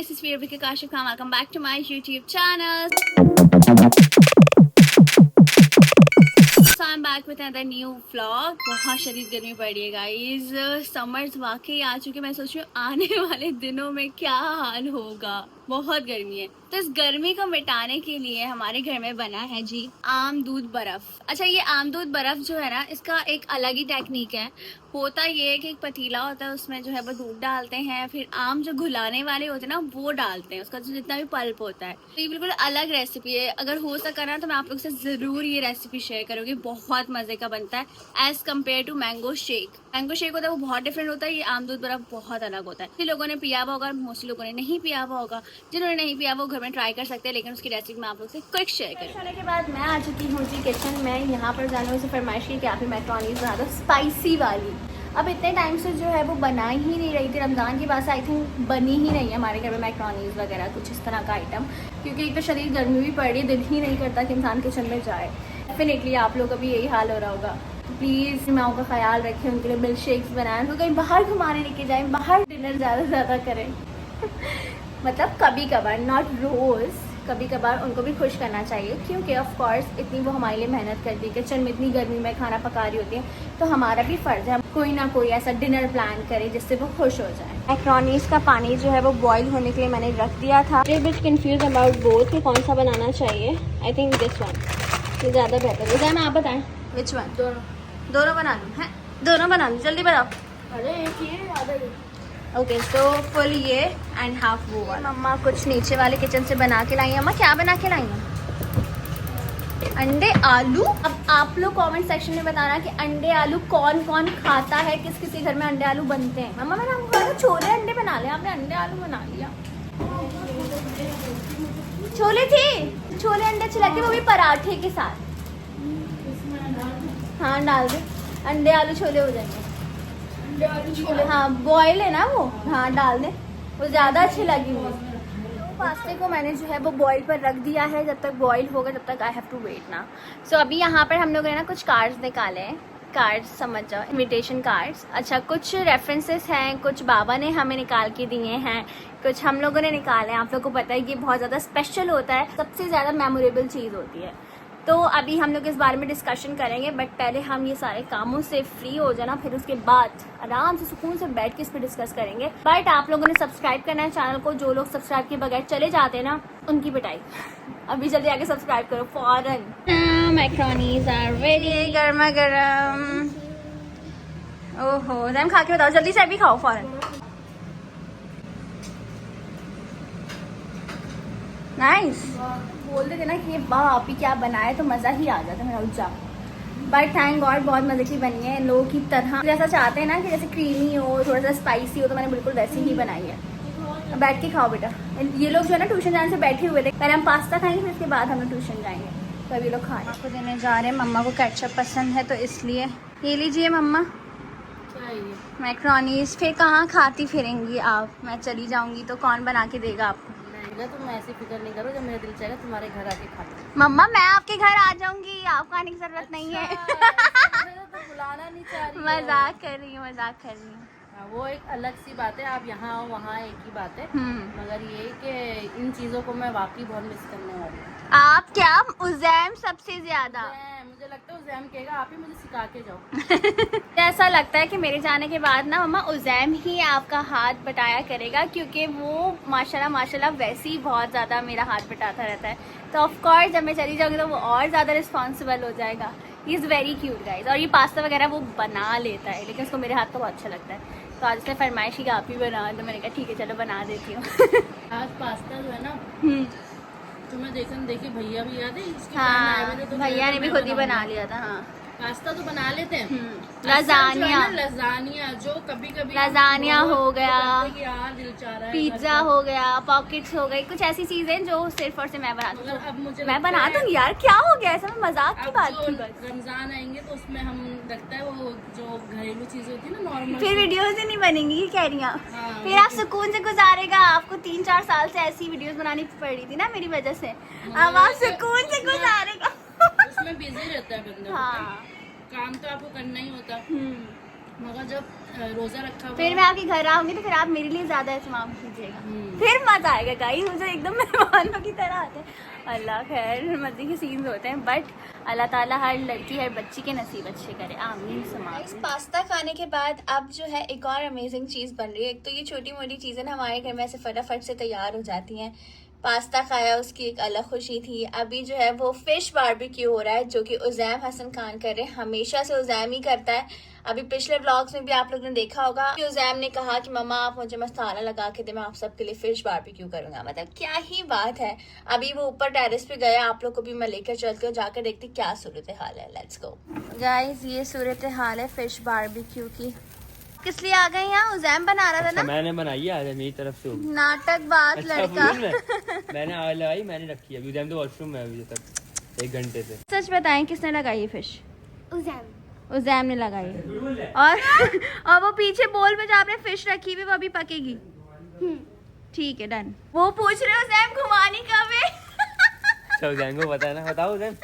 this is Veervika Kashif Khan. Welcome back to my YouTube channel. So I'm back with another new vlog. बहुत शदीद गर्मी पड़ रही है गाइज. समर्स वाकई आ चुके. मैं सोच रही हूँ आने वाले दिनों में क्या हाल होगा. बहुत गर्मी है. तो इस गर्मी को मिटाने के लिए हमारे घर में बना है जी आम दूध बर्फ. अच्छा, ये आम दूध बर्फ जो है ना, इसका एक अलग ही टेक्निक है. होता ये है कि एक पतीला होता है, उसमें जो है वो दूध डालते हैं, फिर आम जो घुलाने वाले होते हैं ना वो डालते हैं, उसका जो जितना भी पल्प होता है. तो ये बिल्कुल अलग रेसिपी है. अगर हो सका ना तो मैं आप लोग से जरूर ये रेसिपी शेयर करूँगी. बहुत मजे का बनता है as compared to mango shake. Mango shake होता है वो बहुत डिफरेंट होता है. ये आम दूध बर्फ बहुत अलग होता है. जिन लोगों ने पिया हुआ होगा, मोस्टली लोगों ने नहीं पिया हुआ होगा. जिन्होंने नहीं पिया वो घर में ट्राई कर सकते हैं, लेकिन उसकी रेसिपी मैं आप लोग से क्विक शेयर करूँ. खाने के बाद मैं आ चुकी हूँ जी किचन में. यहाँ पर जाने से फरमाइश की कि आप ही मैक्रोनीज बना दो स्पाइसी वाली. अब इतने टाइम से जो है वो बना ही नहीं रही थी. रमज़ान की बात से आई थिंक बनी ही नहीं है हमारे घर में मैक्रोनीज वगैरह कुछ इस तरह का आइटम, क्योंकि एक तो शरीर गर्मी भी पड़ रही है, दिल ही नहीं करता कि इंसान किचन में जाए. डेफिनेटली आप लोगों का भी यही हाल हो रहा होगा. प्लीज़ माओ का ख्याल रखें, उनके लिए मिल्क शेक्स बनाएं, तो कहीं बाहर घुमाने लेके जाएं, बाहर डिनर ज़्यादा से ज़्यादा करें. मतलब कभी कभार, नॉट रोज़, कभी कभार उनको भी खुश करना चाहिए, क्योंकि ऑफ कोर्स इतनी वो हमारे लिए मेहनत करती है, किचन में इतनी गर्मी में खाना पका रही होती है, तो हमारा भी फ़र्ज़ है कोई ना कोई ऐसा डिनर प्लान करे जिससे वो खुश हो जाए. मैक्रोनीज का पानी जो है वो बॉईल होने के लिए मैंने रख दिया था. आई बिट कंफ्यूज अबाउट बोथ कि कौन सा बनाना चाहिए. आई थिंक दिस वन ये ज़्यादा बेहतर है. मैं आप बताएं विच वन. दोनों बना लूँ हैं? दोनों बना लूँ, जल्दी बताओ. अरे एक ये आधा. ओके, सो फुल ये एंड हाफ वो वाला. मम्मा कुछ नीचे वाले किचन से बना के लाई हैं. मम्मा क्या बना के लाई हैं? अंडे आलू. अब आप लोग कमेंट सेक्शन में बताना कि अंडे आलू कौन कौन खाता है, किस किस के घर में अंडे आलू बनते हैं. मम्मा मैंने आपको कहा था छोले अंडे बना लिया, आपने अंडे आलू बना लिया. छोले थे, छोले अंडे अच्छे लगते, वो भी पराठे के साथ. हाँ डाल दे, अंडे आलू छोले हो जाएंगे. छोले हाँ बॉयल है ना वो. हाँ डाल दे, वो ज़्यादा अच्छी लगी मुझे. पास्ते को मैंने जो है वो बॉईल पर रख दिया है. जब तक बॉईल होगा तब तक आई हैव टू वेट ना. सो अभी यहाँ पर हम लोग ने ना कुछ कार्ड्स निकाले हैं. कार्ड्स समझ जाओ, इनविटेशन कार्ड्स. अच्छा, कुछ रेफरेंसेस हैं, कुछ बाबा ने हमें निकाल के दिए हैं, कुछ हम लोगों ने निकाले हैं. आप लोग को पता है कि बहुत ज़्यादा स्पेशल होता है, सबसे ज़्यादा मेमोरेबल चीज़ होती है. तो अभी हम लोग इस बारे में डिस्कशन करेंगे, बट पहले हम ये सारे कामों से फ्री हो जाना, फिर उसके बाद आराम से सुकून से बैठ के इस पर डिस्कस करेंगे. बट आप लोगों ने सब्सक्राइब करना है चैनल को. जो लोग सब्सक्राइब के बगैर चले जाते हैं ना, उनकी पिटाई. अभी जल्दी आके सब्सक्राइब करो फौरन. मैक्रोनीज आर रेडी, गर्मा गर्म. ओहो, जैम खा के बताओ जल्दी से, अभी खाओ फौरन. नाइस. बोल देते ना कि ये वाह आप ही क्या बनाए, तो मज़ा ही आ जाता मेरा उज्जा. बट थैंक गॉड बहुत मज़े की बनी है. लोगों की तरह जैसा चाहते हैं ना कि जैसे क्रीमी हो, थोड़ा सा स्पाइसी हो, तो मैंने बिल्कुल वैसी ही बनाई है. बैठ के खाओ बेटा. ये लोग जो है ना ट्यूशन जाने से बैठे हुए थे. पहले हम पास्ता खाएंगे, फिर उसके बाद हम लोग ट्यूशन जाएंगे. तो अभी लोग खाने आपको देने जा रहे हैं. मम्मा को केचप पसंद है तो इसलिए ये लीजिए मम्मा. मैक्रोनीज. फिर कहाँ खाती फिरेंगी आप? मैं चली जाऊँगी तो कौन बना के देगा आपको? तुम ऐसी फिक्र नहीं करो, जब मेरा दिल चाहेगा तुम्हारे घर आके खा लो. मम्मा मैं आपके घर आ जाऊंगी, आपको आने की जरूरत नहीं है. तो बुलाना नहीं चाह रही. मजाक कर रही हूँ, मजाक कर रही हूँ. वो एक अलग सी बात है. आप यहाँ आओ वहाँ एक ही बात है. मगर ये कि इन चीज़ों को मैं वाकई बहुत मिस करने वाली हूँ. आप क्या उज़ैम सबसे ज्यादा? मुझे लगता है उज़ैम कहेगा आप ही मुझे सिखा के जाओ. ऐसा लगता है कि मेरे जाने के बाद ना मम्मा उज़ैम ही आपका हाथ बटाया करेगा, क्योंकि वो माशाल्लाह माशाल्लाह वैसे ही बहुत ज़्यादा मेरा हाथ बटाता रहता है. तो ऑफ कोर्स जब मैं चली जाऊँगी तो वो और ज़्यादा रिस्पॉन्सिबल हो जाएगा. He is very cute guys. और ये पास्ता वगैरह वो बना लेता है, लेकिन उसको मेरे हाथ तो बहुत अच्छा लगता है. तो आज उसने फरमाइश की आप ही बना, तो मैंने कहा ठीक है चलो बना देती हूँ. आज पास्ता जो है ना, तुम्हें देखी भैया भी याद है इसके. हाँ भैया ने भी खुद ही बना लिया था. हाँ पास्ता तो बना लेते हैं. लजानिया, लजानिया जो कभी कभी लजानिया हो गया, दिल चाह रहा है, पिज्जा हो गया, पॉकेट्स हो गई, कुछ ऐसी चीजें जो सिर्फ और सिर्फ मैं बनाती हूँ. अब मुझे मैं बना दूंगी यार, क्या हो गया ऐसा? मैं मजाक की बात थी बस. रमजान आएंगे तो उसमें हम लगता है वो जो घरेलू चीजें होती है ना नॉर्मल, फिर वीडियोस ही नहीं बनेंगी, ये कह रही हैं. फिर आप सुकून से गुजारेगा. आपको 3-4 साल से ऐसी वीडियोस बनानी पड़ रही थी ना मेरी वजह से. अब आप सुकून से गुजारेगा. उसमें बिजी रहता है बंदा. हाँ काम तो आपको करना ही होता. मगर जब रोजा रखा हुआ फिर मैं आपके घर आऊंगी तो फिर आप मेरे लिए ज्यादा एहतमाम कीजिएगा, फिर मजा आएगा गाइस। मुझे एकदम मेहमानों की तरह आते हैं। अल्लाह खैर मजे के सीन्स होते हैं, बट अल्लाह ताला हर लड़की हर बच्ची के नसीब अच्छे करे, आमीन समामीन। पास्ता खाने के बाद अब जो है एक और अमेजिंग चीज़ बन रही है। एक तो ये छोटी मोटी चीज़ें ना हमारे घर में ऐसे फटाफट से तैयार हो जाती हैं। पास्ता खाया उसकी एक अलग खुशी थी। अभी जो है वो फिश बारबेक्यू हो रहा है, जो कि उज़ैम हसन खान कर रहे हैं। हमेशा से उज़ैम ही करता है। अभी पिछले व्लॉग्स में भी आप लोगों ने देखा होगा कि उज़ैम ने कहा कि मम्मा आप मुझे मसाला लगा के दे, मैं आप सबके लिए फिश बारबेक्यू करूंगा। मतलब क्या ही बात है। अभी वो ऊपर टेरेस पे गया, आप लोग को भी मैं लेकर चलती हूँ, जाकर देखती क्या सूरत हाल है। लेट्स गो गाइस, ये सूरत हाल है फिश बारबेक्यू की। किस लिए आ गए यहाँ? उज़ैम बना रहा था ना? मैंने बनाई है, आज मेरी तरफ से नाटक बात लड़का। मैंने आग लगाई, मैंने रखी है। अभी उज़ैम तो वॉशरूम में है अभी तक 1 घंटे से। सच बताएं किसने लगाई है फिश? उज़ैम ने लगाई है। और वो पीछे बोल में जो आपने फिश रखी हुई वो अभी पकेगी। ठीक है डन। वो पूछ रहे उज़ैम घुमानी कब है? उज़ैम को पता है ना, बताओ उज़ैम।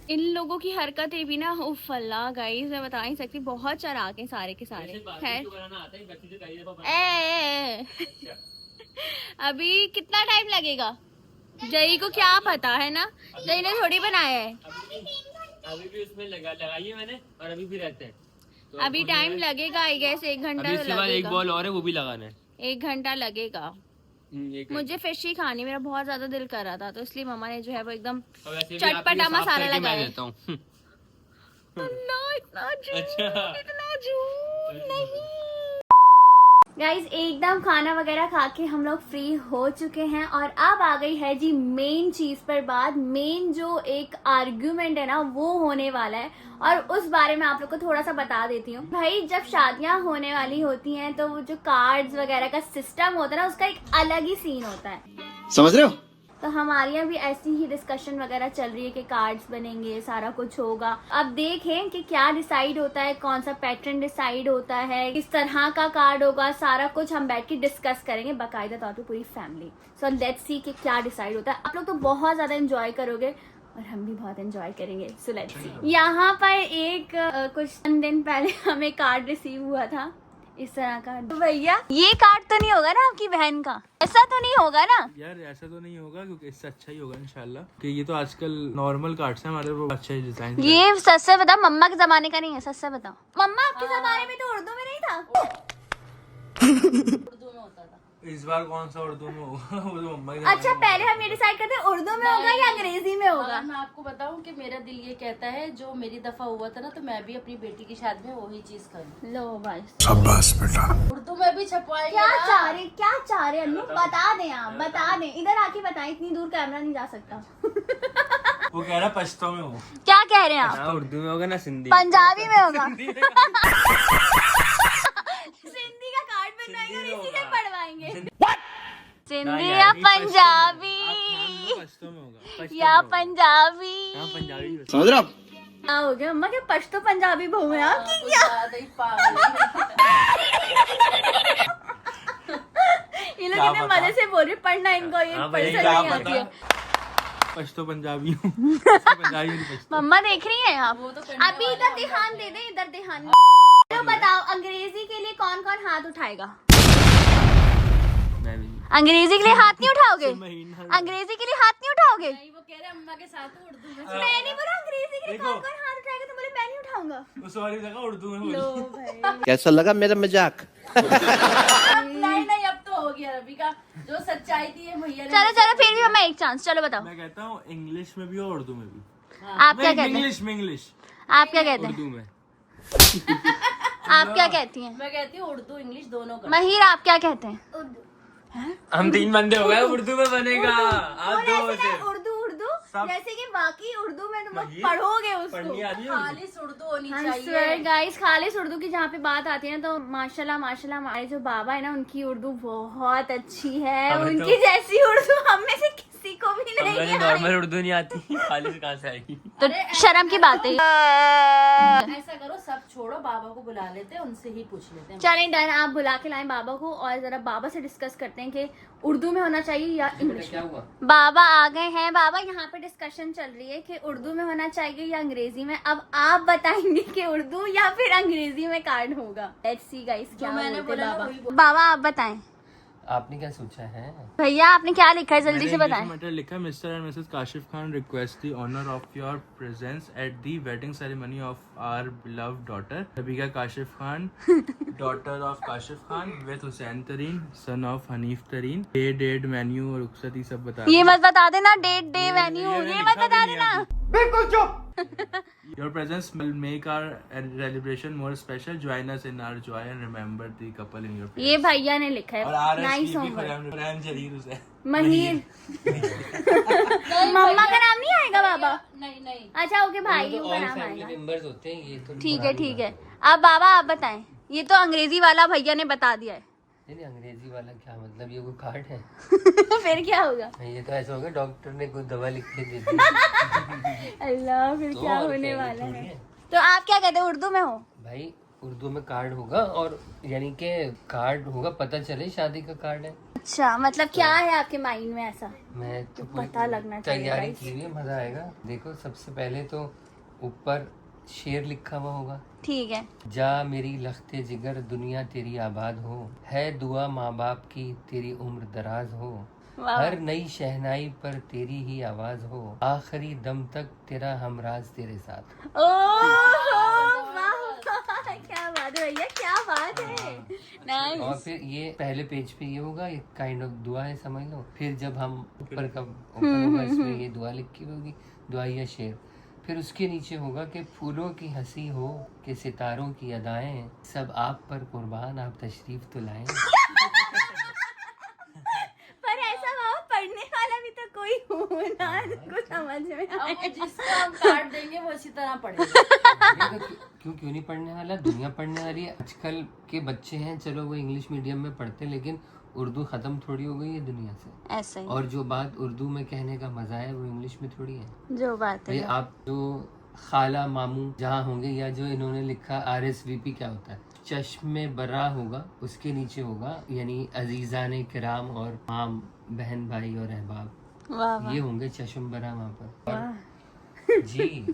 इन लोगों की हरकतें भी ना उफ अल्लाह गाइस, मैं बता नहीं सकती, बहुत चलाक हैं सारे के सारे। खैर अभी कितना टाइम लगेगा जई को क्या पता है ना, जई ने थोड़ी बनाया है। अभी भी उसमें लगाई है मैंने, और अभी भी रहते हैं तो अभी टाइम लगेगा आई गेस, 1 घंटा लगेगा। एक बॉल और है, वो भी लगाना है। 1 घंटा लगेगा। मुझे फिश ही खानी, मेरा बहुत ज्यादा दिल कर रहा था, तो इसलिए मम्मा ने जो है वो एकदम चटपटा मसाला लगाया। इतना झूठ नहीं। गाइज एकदम खाना वगैरह खा के हम लोग फ्री हो चुके हैं, और अब आ गई है जी मेन चीज पर बात। मेन जो एक आर्ग्यूमेंट है ना वो होने वाला है, और उस बारे में आप लोग को थोड़ा सा बता देती हूँ। भाई जब शादियां होने वाली होती हैं तो वो जो कार्ड्स वगैरह का सिस्टम होता है ना, उसका एक अलग ही सीन होता है, समझ रहे हो? तो हमारे यहाँ भी ऐसी ही डिस्कशन वगैरह चल रही है कि कार्ड्स बनेंगे, सारा कुछ होगा। अब देखें कि क्या डिसाइड होता है, कौन सा पैटर्न डिसाइड होता है, किस तरह का कार्ड होगा, सारा कुछ हम बैठ के डिस्कस करेंगे बाकायदा तौर पे पूरी फैमिली। सो लेट्स सी कि क्या डिसाइड होता है। आप लोग तो बहुत ज्यादा एंजॉय करोगे और हम भी बहुत एंजॉय करेंगे। So let's see. यहाँ पर एक कुछ दिन पहले हमें कार्ड रिसीव हुआ था इस तरह का। तो भैया ये कार्ड तो नहीं होगा ना आपकी बहन का? ऐसा तो नहीं होगा ना यार? ऐसा तो नहीं होगा, क्योंकि इससे अच्छा ही होगा इंशाल्लाह। कि ये तो आजकल नॉर्मल कार्ड्स हैं हमारे, वो अच्छा ही डिजाइन। ये सच से बताओ, मम्मा के जमाने का नहीं है, सच से बताओ। मम्मा आपके जमाने में तो उर्दू में नहीं था। उर्दू में होता था। इस बार कौन सा उर्दू में होगा? वो तो मम्मा की अच्छा पहले हम ये डिसाइड करते हैं उर्दू में होगा या अंग्रेजी में होगा। मैं आपको बताऊं कि मेरा दिल ये कहता है, जो मेरी दफा हुआ था ना, तो मैं भी अपनी बेटी की शादी में वही चीज करूं। लो भाई शाबाश बेटा। उर्दू में भी छपवाएंगे। क्या चाह रहे अन्नू? बता दें आप, बता दें, इधर आके बताएं, इतनी दूर कैमरा नहीं जा सकता। वो कह रहा पश्तो में हो। क्या कह रहे हैं आप? ना उर्दू में होगा ना सिंधी, पंजाबी में होगा। सिंधी का कार्ड बनवाएंगे और इसी से पढ़वाएंगे। सिंधी या पंजाबी पश्तो में होगा, या पंजाबी। पंजाबी समझ रहे हो? क्या हो गया अम्मा? क्या पश्तो पंजाबी बहू है आपकी क्या? ज्यादा ही पागल है। ये लोग इतने मजे से बोल रहे, पढ़ना इनको ये पढ़ना नहीं आती है। पश्तो पंजाबी हूँ। पंजाबी नहीं पश्तो। मम्मा देख रही हैं आप? वो तो अभी इधर ध्यान दे दे, इधर ध्यान। तो बताओ अंग्रेजी के लिए कौन कौन हाथ उठाएगा? मैं भी। अंग्रेजी के लिए हाथ नहीं उठाओगे? अंग्रेजी के लिए हाथ नहीं उठाओगे? वो कह रहे अम्मा के साथ उर्दू में। मैं नहीं बोला अंग्रेजी के लिए कौन कौन हाथ उठाएगा, तो बोले मैं नहीं उठाऊंगा। उस वाली जगह उर्दू में लो बोली। भाई। कैसा लगा मेरा मजाक? नहीं अब तो हो गया रवि का, जो सच्चाई थी ये भैया ने। चलो फिर भी हमें एक चांस, चलो बताओ मैं कहता हूँ इंग्लिश में भी और उर्दू में भी। आप क्या कहते हैं? इंग्लिश में इंग्लिश, आप क्या कहते हैं? उर्दू में। आप क्या कहती हैं? मैं कहती हूँ उर्दू इंग्लिश दोनों का। महिर आप क्या कहते हैं? हम 3 बंदे हो गए, उर्दू में बनेगा। आप 2 होते। उर्दू सब- जैसे कि बाकी उर्दू में तुम पढ़ोगे उसको। पढ़नी आती है खालिस उर्दू होनी हाँ चाहिए। गाइस, खालिस उर्दू की जहाँ पे बात आती है ना, तो माशाल्लाह माशाल्लाह हमारे जो बाबा है ना, उनकी उर्दू बहुत अच्छी है। हमें तो- उनकी जैसी उर्दू हम में से किसी उसको भी नहीं मैंने नॉर्मल उर्दू नहीं आती, खाली से कहाँ से आएगी? तो शर्म की बात है। ऐसा करो, सब छोड़ो, बाबा को बुला लेते हैं, उनसे ही पूछ लेते हैं। चलें डन, आप बुला के लाएं बाबा को और जरा बाबा से डिस्कस करते हैं कि उर्दू में होना चाहिए या इंग्लिश क्या में। हुआ? बाबा आ गए हैं। बाबा यहाँ पे डिस्कशन चल रही है कि उर्दू में होना चाहिए या अंग्रेजी में। अब आप बताएंगे कि उर्दू या फिर अंग्रेजी में कार्ड होगा। लेट्स सी गाइस क्या मैंने बोलते बोला ना बाबा। वही बोल- बाबा आप बताएं। आपने क्या सोचा है? भैया आपने क्या लिखा है, जल्दी से बताएं। मैटर लिखा, Mr and Mrs Kashif Khan request the honour of your presence at the wedding ceremony of our beloved daughter Rabika Kashif Khan, daughter of Kashif Khan with Hussain Tareen, son of Hanif तरीन। डेट मेन्यू और रुखसती सब बता ये मत बता देना, डेट डे वेन्यू ये मत बता देना। Your presence will make our celebration more special. Join us in our joy and remember the couple in your prayers. ये भैया ने लिखा और है। Nice RSVP homework. Farhan Jalil Hussain. Mahir मम्मा का नाम नहीं आएगा बाबा? नहीं नहीं, अच्छा ओके भाई तो का all नाम family आएगा। members होते हैं ये तो। ठीक है ठीक है। अब बाबा आप बताएं। ये तो अंग्रेजी वाला भैया ने बता दिया है। नहीं, अंग्रेजी वाला क्या मतलब? ये कोई कार्ड है? फिर क्या होगा? ये तो ऐसा होगा डॉक्टर ने कोई दवा लिख के दे दी। अल्लाह फिर तो क्या और होने क्या, वाला थोड़ी है? तो आप क्या कहते हैं, उर्दू में हो? भाई उर्दू में कार्ड होगा, और यानी कि कार्ड होगा, पता चले शादी का कार्ड है। अच्छा मतलब क्या है आपके माइंड में ऐसा? मैं तो पूरी पता लगना चाहिए तैयारी guys। की हुई है, मजा आएगा। देखो सबसे पहले तो ऊपर शेर लिखा हुआ होगा, ठीक है। जा मेरी लख्ते जिगर दुनिया तेरी आबाद हो, है दुआ माँ बाप की तेरी उम्र दराज हो, वाह। हर नई शहनाई पर तेरी ही आवाज हो, आखिरी दम तक तेरा हमराज तेरे साथ। क्या बात है भैया, क्या बात है। और नाइस। फिर ये पहले पेज पे ये होगा, एक काइंड ऑफ दुआ है समझ लो। फिर जब हम ऊपर का ओपन होगा, इसमें ये दुआ लिखी होगी, दुआ या शेर। फिर उसके नीचे होगा कि फूलों की हंसी हो कि सितारों की अदाएं, सब आप पर कुर्बान आप तशरीफ तो लाएं। पर ऐसा बाबा पढ़ने वाला भी तो कोई होना कुछ समझ में अब आए। वो जिसको हम कार्ड देंगे वो इसी तरह पढ़ेगा। ये तो क्यों नहीं पढ़ने वाला? दुनिया पढ़ने वाली है। आजकल के बच्चे हैं, चलो वो इंग्लिश मीडियम में पढ़ते हैं, लेकिन उर्दू खत्म थोड़ी हो गई है दुनिया से। ऐसा ही और जो बात उर्दू में कहने का मजा है वो इंग्लिश में थोड़ी है। जो बात भाई है। आप जो खाला मामू जहाँ होंगे, या जो इन्होंने लिखा RSVP क्या होता है, चश्मे बरा होगा, उसके नीचे होगा यानी अजीजान किराम और माम बहन भाई और अहबाब, वाह वाह। ये होंगे चश्म बरा वहाँ पर। और जी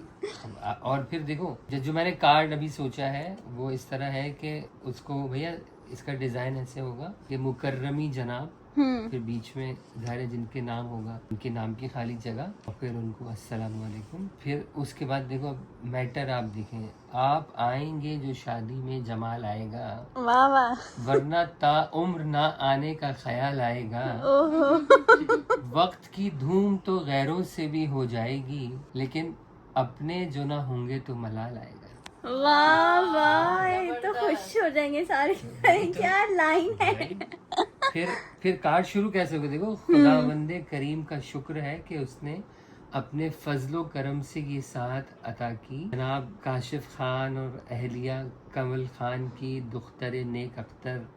और फिर देखो जो मैंने कार्ड अभी सोचा है वो इस तरह है कि उसको भैया इसका डिजाइन ऐसे होगा कि मुकर्रमी जनाब, फिर बीच में घर है जिनके नाम होगा, उनके नाम की खाली जगह, और फिर उनको अस्सलाम वालेकुम। फिर उसके बाद देखो अब मैटर आप देखें, आप आएंगे जो शादी में जमाल आएगा, वाह वाह। वरना ता उम्र ना आने का ख्याल आएगा, ओहो। वक्त की धूम तो गैरों से भी हो जाएगी, लेकिन अपने जो ना होंगे तो मलाल आएगा। वाह वाह, ये तो खुश हो जाएंगे सारे। क्या लाइन है। फिर कार्ड शुरू कैसे होगा देखो, खुदावंदे करीम का शुक्र है कि उसने अपने फजलो करम से ये साथ अता की, जनाब काशिफ खान और अहलिया कमल खान की दुख्तर नेक अख्तर।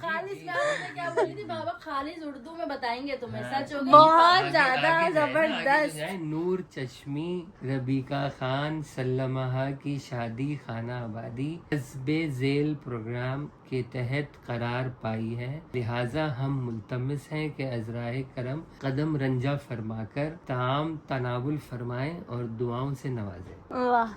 खालिज क्या बोली थी बाबा? खालिज उर्दू में बताएंगे तुम्हें, सच होगा। बहुत ज्यादा जबरदस्त। नूर चश्मी रबीका खान सल्लमहा की शादी खाना आबादी हस्बे झेल प्रोग्राम के तहत करार पाई है, लिहाजा हम मुल्तमिस हैं कि अज़राए करम कदम रंजा फरमाकर ताम तनावुल फरमाएं और दुआओं से नवाजें। वाह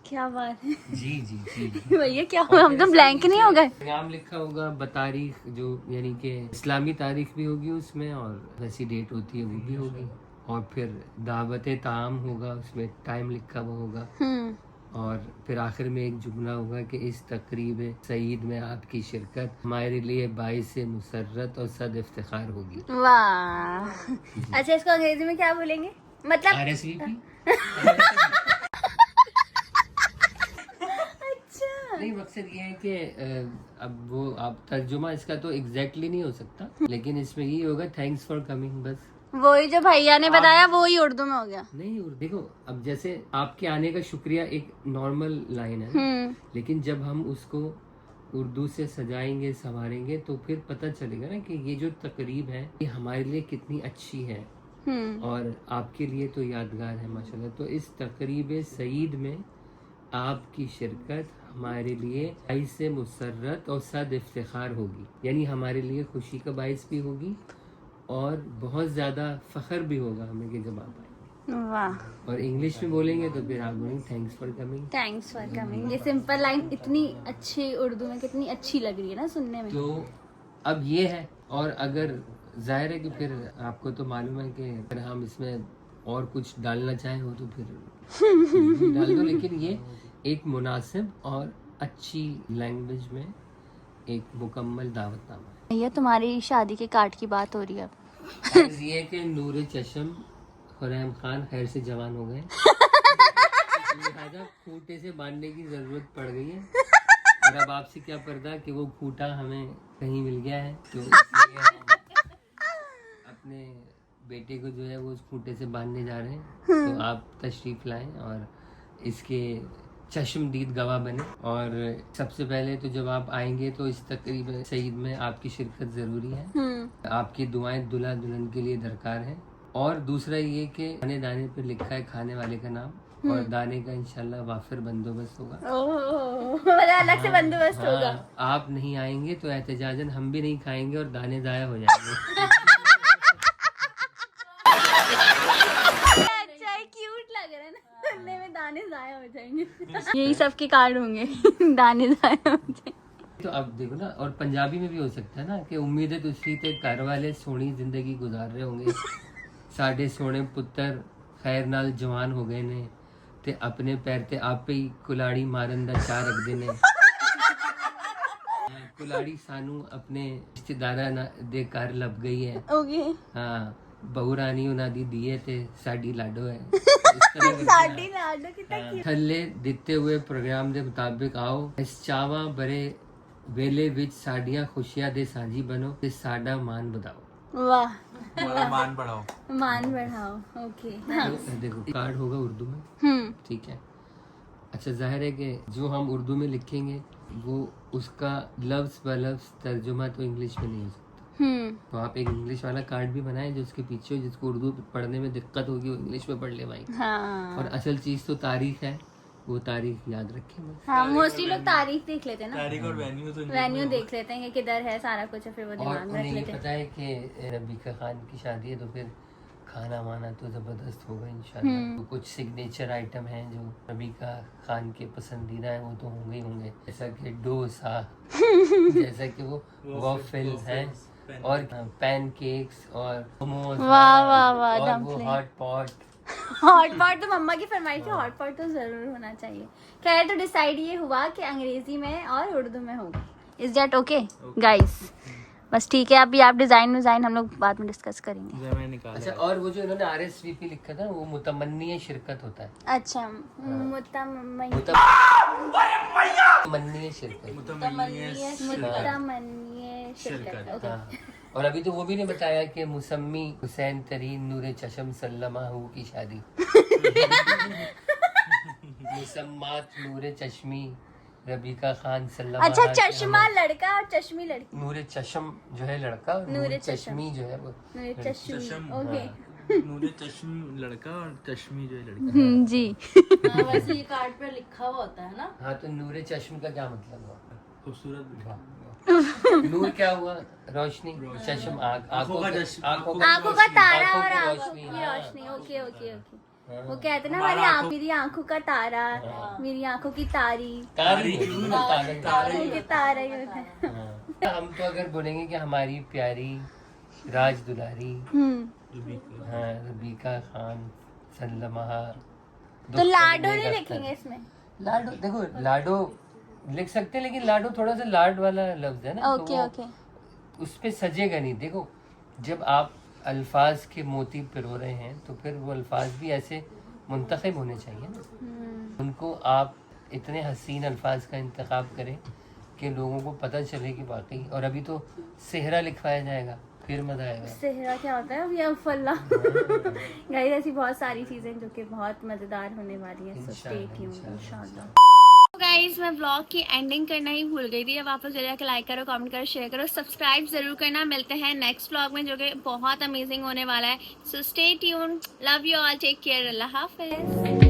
क्या बात है। जी जी जी भैया क्या हुआ, हम तो ब्लैंक नहीं हो गए। नाम लिखा होगा, बतारीख जो यानी कि इस्लामी तारीख भी होगी उसमें, और वैसी डेट होती है वो भी होगी, और फिर दावत ताम होगा, उसमें टाइम लिखा हुआ होगा, और फिर आखिर में एक जुमला होगा कि इस तकरीब सईद में आपकी शिरकत हमारे लिए बाइस मुसर्रत और सद इफ्तिखार होगी। वाह। अच्छा इसको अंग्रेजी में क्या बोलेंगे, मतलब RSVP नहीं, मकसद ये है कि अब वो आप तर्जुमा इसका तो एग्जैक्टली नहीं हो सकता, लेकिन इसमें ये होगा थैंक्स फॉर कमिंग, बस। वही जो भैया ने बताया वो ही उर्दू में हो गया। नहीं, और देखो अब जैसे आपके आने का शुक्रिया एक नॉर्मल लाइन है ना, लेकिन जब हम उसको उर्दू से सजाएंगे संवारेंगे तो फिर पता चलेगा ना कि ये जो तकरीब है ये हमारे लिए कितनी अच्छी है और आपके लिए तो यादगार है माशाल्लाह। तो इस तकरीब सईद में आपकी शिरकत हमारे लिए बाइस से मुसर्रत और सद इफ्तिखार होगी, यानी हमारे लिए खुशी का बाइस भी होगी और बहुत ज़्यादा फ़ख्र भी होगा हमें कि जब आप आए। वाह, और इंग्लिश में बोलेंगे तो फिर आप बोलेंगे thanks for coming. Thanks for coming. ये सिंपल लाइन इतनी अच्छी उर्दू में कितनी अच्छी लग रही है ना सुनने में। तो अब ये है, और अगर जाहिर है कि फिर आपको तो मालूम है कि अगर हम इसमें और कुछ डालना चाहें हो तो फिर भी डाल दो, लेकिन ये एक मुनासिब और अच्छी लैंग्वेज में एक मुकम्मल दावतनामा है। भैया तुम्हारी शादी के कार्ड की बात हो रही है। अर्ज़ ये है कि नूर चशम खुरैम खान खैर से जवान हो गए, लिहाजा खूंटे से बांधने की जरूरत पड़ गई है। और अब आपसे क्या पर्दा कि वो खूंटा हमें कहीं मिल गया है, तो इसलिए हम अपने बेटे को जो है वो उस खूंटे से बांधने जा रहे हैं। तो आप तशरीफ लाएं और इसके चश्मदीद गवाह बने। और सबसे पहले तो जब आप आएंगे तो इस तकरीब सईद में आपकी शिरकत ज़रूरी है। आपकी दुआएं दुल्हा दुल्हन के लिए दरकार है। और दूसरा ये कि दाने दाने पे लिखा है खाने वाले का नाम, और दाने का इंशाल्लाह वाफिर बंदोबस्त होगा। अलग से बंदोबस्त होगा। आप नहीं आएंगे तो एहतजाजन हम भी नहीं खाएंगे और दाने ज़ाया हो जाएंगे। अच्छा है, क्यूट लग रहा है ना सुनने में, दाने ज़ाया हो जाएंगे। यही सबके कार्ड होंगे, दाने ज़ाया हो जाएंगे। तो अब देखो ना, और पंजाबी में भी हो सकता है ना कि उम्मीद है तुसी ते घर वाले सोहनी जिंदगी गुजार रहे होंगे, साडे सोहने पुत्र खैर नाल जवान हो गए ने ते अपने पैर ते आपे ही कुलाड़ी मारन दा चाह रखदे ने। कुलाड़ी सानू अपने रिश्तेदारा दे घर लब गई है। ओके, हाँ, बहू रानी उन्हां दी दिए ते साडी लाडो है। इस तरह करके साडी लाडो कितना थल्ले दिते हुए प्रोग्राम दे मुताबिक आओ, इस चावा बरे वेले विच साडियां खुशियां दे साझी बनो ते साडा मान बढ़ाओ। वाह, हमारा मान बढ़ाओ। मान बढ़ाओ। ओके, हाँ। तो देखो कार्ड होगा उर्दू में, ठीक है। अच्छा, जाहिर है कि जो हम उर्दू में लिखेंगे वो उसका लफ्ज ब लफ्ज तर्जुमा तो इंग्लिश में नहीं हो सकता। तो आप एक इंग्लिश वाला कार्ड भी बनाएं जो उसके पीछे हो, जिसको उर्दू पढ़ने में दिक्कत होगी वो इंग्लिश में पढ़ ले भाई। हाँ, और असल चीज तो तारीख है, वो तारीख याद रखें बस। हाँ, मोस्टली लोग तारीख देख लेते हैं ना, तारीख और वेन्यू तो वेन्यू देख लेते हैं कि किधर है सारा कुछ, फिर वो और दिमाग में रख उन्हें ये लेते हैं। पता है कि रबीका खान की शादी है तो फिर खाना वाना तो जबरदस्त होगा इंशाल्लाह। तो कुछ सिग्नेचर आइटम हैं जो रबीका खान के पसंदीदा हैं, वो तो होंगे ही होंगे, जैसा कि डोसा, जैसा कि वो वॉफल्स हैं, और पैनकेक्स और मोमोज, वाह वाह वाह, और वो dumpling. Hot pot. Hot pot तो मम्मा की फरमाइश है, हॉट पॉट तो जरूर होना चाहिए। खैर, तो डिसाइड ये हुआ कि अंग्रेजी में और उर्दू में होगा। Is that okay guys? बस ठीक है, अभी आप डिजाइन हम लोग बाद में डिस्कस करेंगे। मैंने निकाला। अच्छा, और वो जो इन्होंने RSVP लिखा था वो मुतमन्नी शिरकत होता है। अच्छा, मुतमन्नी शिरकत। शिरकत। ओके। हाँ। और अभी तो वो भी नहीं बताया कि मुसम्मी हुसैन तरीन नूरे चशम सल्लमा हु की शादी। मुसम्मात नूरे चश्मी रबीका खान सल्लमा। अच्छा, चश्मा लड़का और चश्मी लड़की। नूरे चशम जो है लड़का और नूरे चश्मी जो है वो नूरे चश्मी। ओके, नूरे चश्म लड़का और चश्मी जो है लड़का। जी। हाँ, वैसे ये कार्ड पे लिखा हुआ होता है ना। हाँ, तो नूरे चश्म का क्या मतलब हुआ? खूबसूरत। नूर क्या हुआ? रोशनी। चश्म आंखों आंखों का तारा आंखों और की आंखों रोशनी, की हाँ। रोशनी। Okay okay okay. हाँ। वो कहते हैं ना, मेरी आंखों का तारा, मेरी आंखों की तारी, तारी आंखों की तारा ही होता है। हाँ। हम तो अगर बोलेंगे कि हमारी प्यारी राज दुलारी, हाँ, रबीका खान सल्लमा। तो लाडो नहीं लिखेंगे इसमें? लाडो, देखो लाडो लिख सकते हैं, लेकिन लाडो थोड़ा सा लाड वाला लफ्ज है ना, ओके ओके। उस पे सजेगा नहीं। देखो, जब आप अल्फाज के मोती पिरो रहे हैं तो फिर वो अल्फाज भी ऐसे मुंतखब होने चाहिए ना, उनको आप इतने हसीन अल्फाज का इंतखाब करें कि लोगों को पता चले कि वाकई। और अभी तो सेहरा लिखवाया जाएगा, फिर मजा आएगा। सेहरा क्या होता है? अभी अल्लाह गाइस, ऐसी बहुत सारी चीजें जो कि बहुत मजेदार होने वाली है, सो स्टे ट्यून्ड इंशाल्लाह। गाइज मैं व्लॉग की एंडिंग करना ही भूल गई थी। अब वापस जरूर जाकर लाइक करो, कमेंट करो, शेयर करो, सब्सक्राइब जरूर करना। मिलते हैं नेक्स्ट व्लॉग में जो कि बहुत अमेजिंग होने वाला है। So stay tuned, love you all, take care, Allah Hafiz.